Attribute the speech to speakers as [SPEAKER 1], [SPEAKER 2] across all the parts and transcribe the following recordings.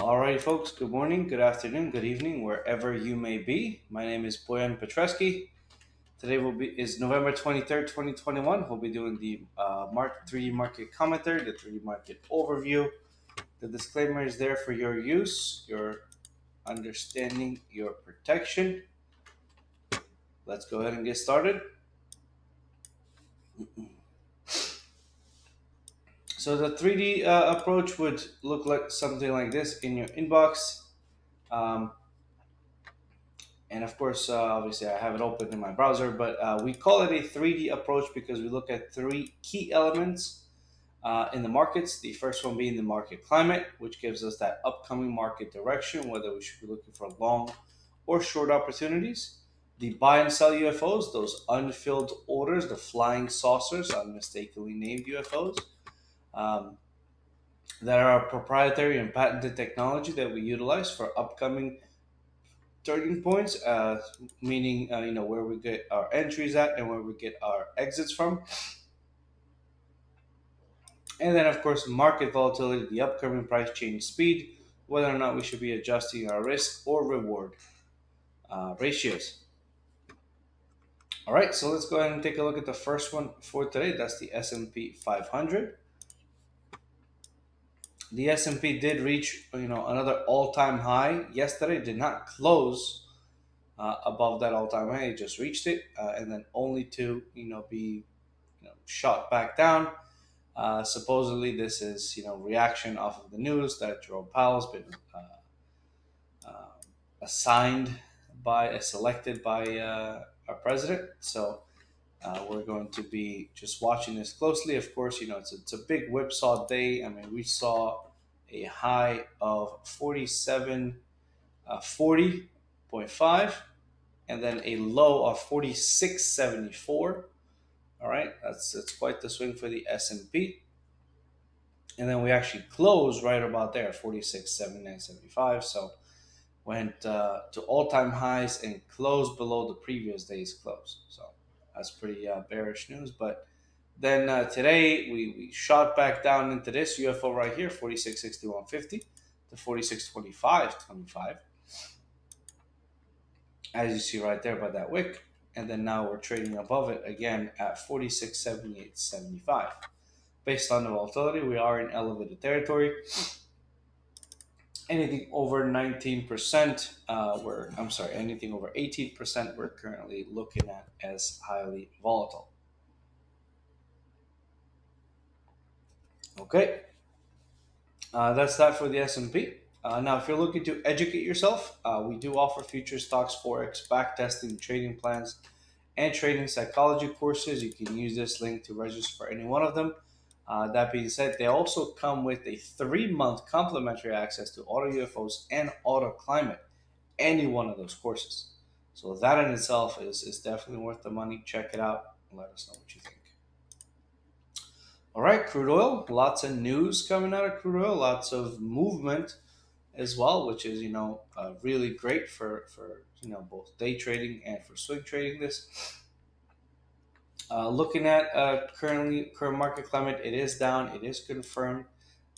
[SPEAKER 1] Alrighty, folks. Good morning, good afternoon, good evening, wherever you may be. My name is Bojan Petreski. Today is November 23rd, 2021. We'll be doing the 3D market commentary, the 3D market overview. The disclaimer is there for your use, your understanding, your protection. Let's go ahead and get started. So the 3D approach would look like something like this in your inbox. And of course, obviously, I have it open in my browser, but we call it a 3D approach because we look at three key elements in the markets. The first one being the market climate, which gives us that upcoming market direction, whether we should be looking for long or short opportunities. The buy and sell UFOs, those unfilled orders, the flying saucers, unmistakably named UFOs, um, that are proprietary and patented technology that we utilize for upcoming turning points, meaning where we get our entries at and where we get our exits from. And then, of course, market volatility, the upcoming price change speed, whether or not we should be adjusting our risk or reward ratios. All right, so let's go ahead and take a look at the first one for today. That's the S&P 500. The S&P did reach another all-time high yesterday. Did not close above that all-time high. It just reached it, and then only to be shot back down. Supposedly, this is reaction off of the news that Jerome Powell's been assigned selected by our president. So we're going to be just watching this closely. Of course, it's a big whipsaw day. I mean, we saw a high of 40.5, and then a low of 46.74. All right, that's quite the swing for the S&P. And then we actually closed right about there, 46.7975. So went to all-time highs and closed below the previous day's close. So that's pretty bearish news. But then today we shot back down into this UFO right here, 46.6150 to 46.2525. As you see right there by that wick. And then now we're trading above it again at 46.7875. Based on the volatility, we are in elevated territory. Anything over 19%, anything over 18%, we're currently looking at as highly volatile. Okay, that's that for the S&P. Now, if you're looking to educate yourself, we do offer future stocks, forex, backtesting, trading plans, and trading psychology courses. You can use this link to register for any one of them. That being said, they also come with a 3-month complimentary access to AutoUFOs and AutoClimate, any one of those courses. So that in itself is definitely worth the money. Check it out and let us know what you think. All right, crude oil. Lots of news coming out of crude oil. Lots of movement as well, which is really great for both day trading and for swing trading. Looking at current market climate, it is down. It is confirmed.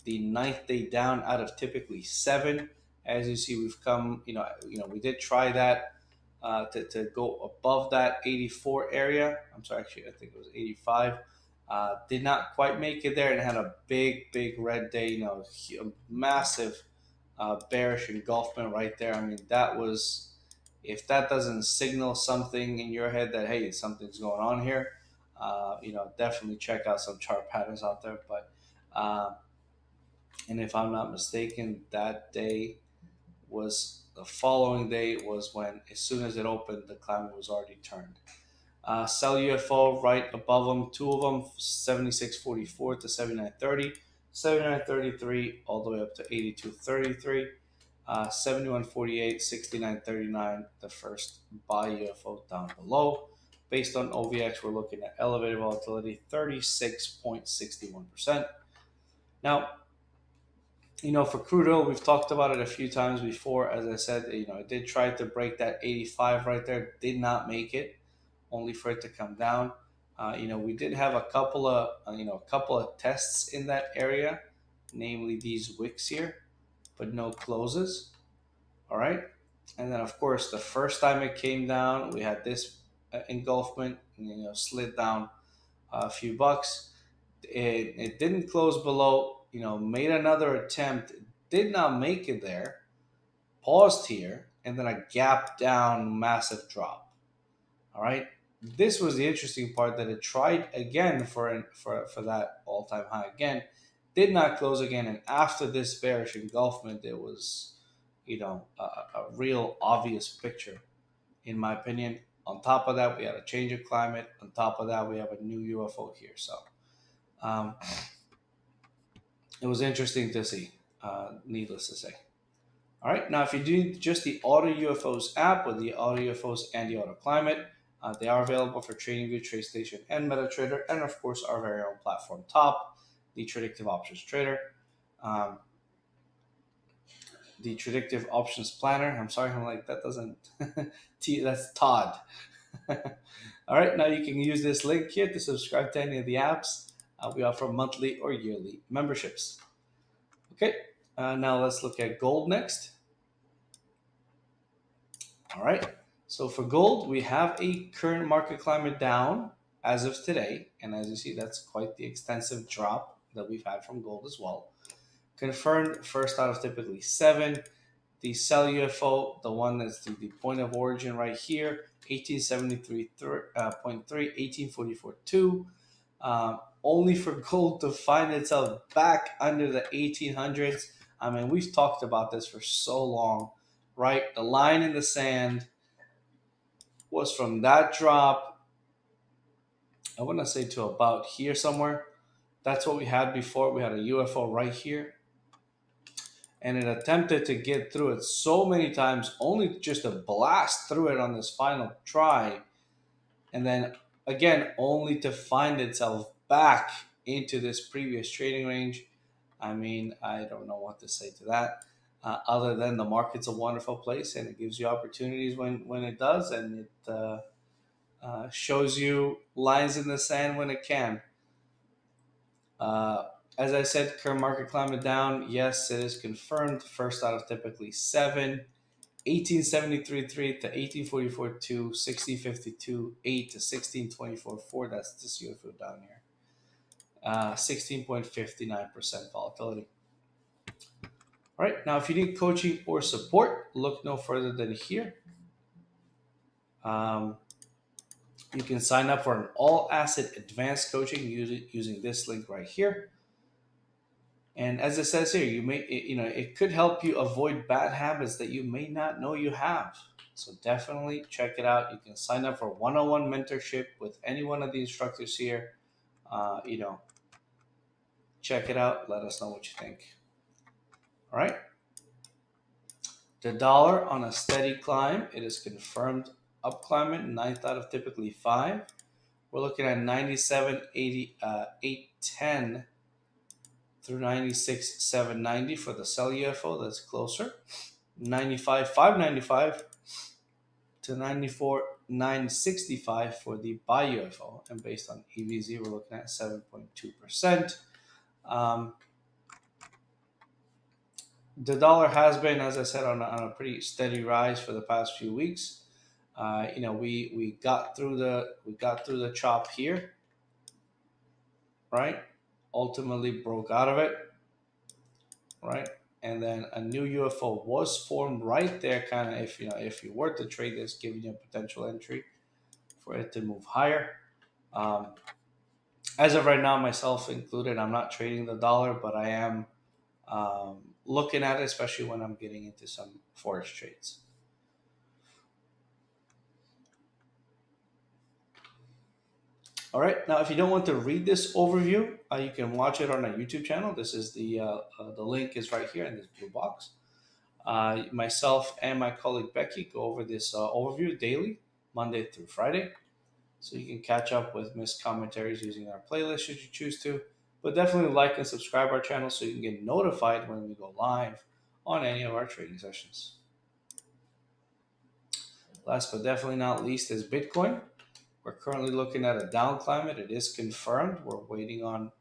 [SPEAKER 1] The ninth day down out of typically 7. As you see, we've come. We did try that to go above that 84 area. I'm sorry, actually, I think it was 85. Did not quite make it there, and had a big red day. A massive bearish engulfment right there. I mean, that was, if that doesn't signal something in your head that hey, something's going on here, definitely check out some chart patterns out there. But and if I'm not mistaken, that day was the following day was when, as soon as it opened, the climate was already turned. Sell UFO right above them, two of them, 76.44 to 79.30, 79.33 all the way up to 82.33, 71.48, 69.39, the first buy UFO down below. Based on OVX, we're looking at elevated volatility, 36.61%. Now, for crude oil, we've talked about it a few times before. As I said, it did try to break that 85 right there, did not make it, only for it to come down. We did have a couple of tests in that area, namely these wicks here. but no closes. All right. And then, of course, the first time it came down, we had this engulfment, slid down a few bucks. It didn't close below, made another attempt, did not make it there, paused here, and then a gap down, massive drop. All right. This was the interesting part, that it tried again for that all time high again, did not close again, and after this bearish engulfment, it was, a real obvious picture, in my opinion. On top of that, we had a change of climate. On top of that, we have a new UFO here. So um, it was interesting to see, needless to say. All right, now if you're doing just the AutoUFOs app with the AutoUFOs and the AutoClimate, they are available for TradingView, TradeStation, and MetaTrader, and of course our very own platform top, the Tradictive Options Trader, um, the Tradictive Options Planner. I'm sorry, I'm like that doesn't. That's Todd. All right, now you can use this link here to subscribe to any of the apps. We offer monthly or yearly memberships. Okay, now let's look at gold next. All right. So for gold, we have a current market climate down as of today. And as you see, that's quite the extensive drop that we've had from gold as well. Confirmed first out of typically 7. The sell UFO, the one that's the point of origin right here, 1873.3, 1844.2. Only for gold to find itself back under the 1800s. I mean, we've talked about this for so long, right? The line in the sand was from that drop, I want to say, to about here somewhere. That's what we had before. We had a UFO right here. And it attempted to get through it so many times, only just to blast through it on this final try. And then again, only to find itself back into this previous trading range. I mean, I don't know what to say to that. Other than the market's a wonderful place, and it gives you opportunities when it does, and it shows you lines in the sand when it can. As I said, current market climate down. Yes, it is confirmed. First out of typically 7. 1873.3 to 1844.2, 1652.8 to 1624.4. That's this UFO down here. 16.59% volatility. All right, now if you need coaching or support, look no further than here. You can sign up for an all asset advanced coaching using this link right here. And as it says here, it could help you avoid bad habits that you may not know you have. So definitely check it out. You can sign up for one-on-one mentorship with any one of the instructors here. Check it out. Let us know what you think. All right. The dollar on a steady climb. It is confirmed up climbing, 9th out of typically 5. We're looking at 97.80, 810 through 96.790 for the sell UFO. That's closer. 95.595 to 94.965 for the buy UFO. And based on EVZ, we're looking at 7.2%. The dollar has been, as I said, on a pretty steady rise for the past few weeks. We got through the chop here, right? Ultimately broke out of it, right? And then a new UFO was formed right there, kind of, if you were to trade this, giving you a potential entry for it to move higher. As of right now, myself included, I'm not trading the dollar, but I am looking at it, especially when I'm getting into some forex trades. All right, now if you don't want to read this overview, you can watch it on our YouTube channel. This is the link is right here in this blue box. Myself and my colleague Becky go over this overview daily, Monday through Friday. So you can catch up with missed commentaries using our playlist should you choose to. But definitely like and subscribe our channel so you can get notified when we go live on any of our trading sessions. Last but definitely not least is Bitcoin. We're currently looking at a down climate. It is confirmed. We're waiting on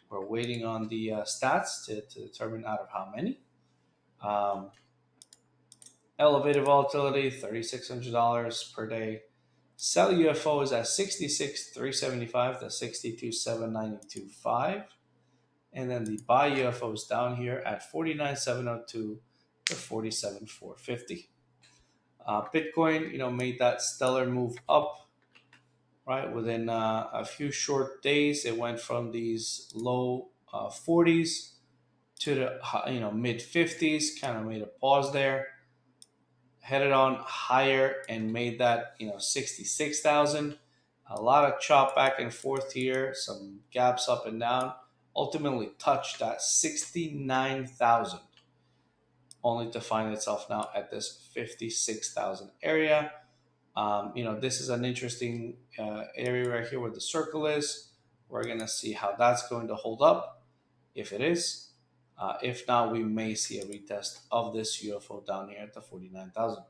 [SPEAKER 1] the stats to determine out of how many. Um, Elevated volatility, $3,600 per day. Sell UFO is at 66,375 to 62,792.5. And then the buy UFO is down here at 49,702 to 47,450. Bitcoin, made that stellar move up, right? Within a few short days, it went from these low 40s to the mid 50s. Kind of made a pause there, headed on higher and made that 66,000. A lot of chop back and forth here, some gaps up and down. Ultimately touched that 69,000, only to find itself now at this 56,000 area. This is an interesting area right here where the circle is. We're going to see how that's going to hold up, if it is. If not, we may see a retest of this UFO down here at the 49,000.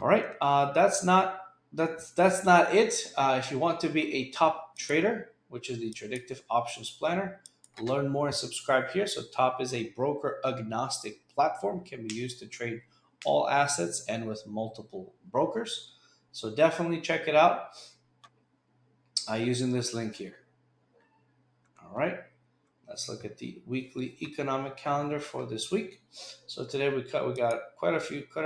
[SPEAKER 1] All right, that's not it. If you want to be a top trader, which is the Tradictive Options Planner, learn more and subscribe here. So Top is a broker agnostic platform, can be used to trade all assets and with multiple brokers. So definitely check it out using this link here. All right, let's look at the weekly economic calendar for this week. So today we got quite a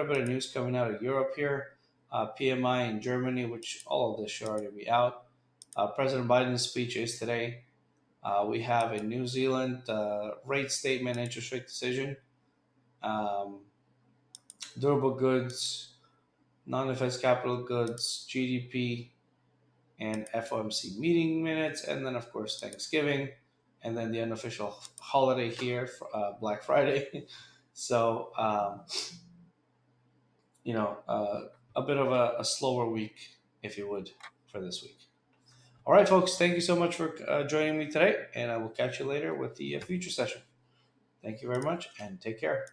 [SPEAKER 1] bit of news coming out of Europe here. PMI in Germany, which all of this should already be out. President Biden's speech is today. We have a New Zealand rate statement, interest rate decision, durable goods, non-defense capital goods, GDP, and FOMC meeting minutes, and then of course Thanksgiving, and then the unofficial holiday here, for, Black Friday. So a bit of a slower week, if you would, for this week. All right, folks, thank you so much for joining me today, and I will catch you later with the future session. Thank you very much, and take care.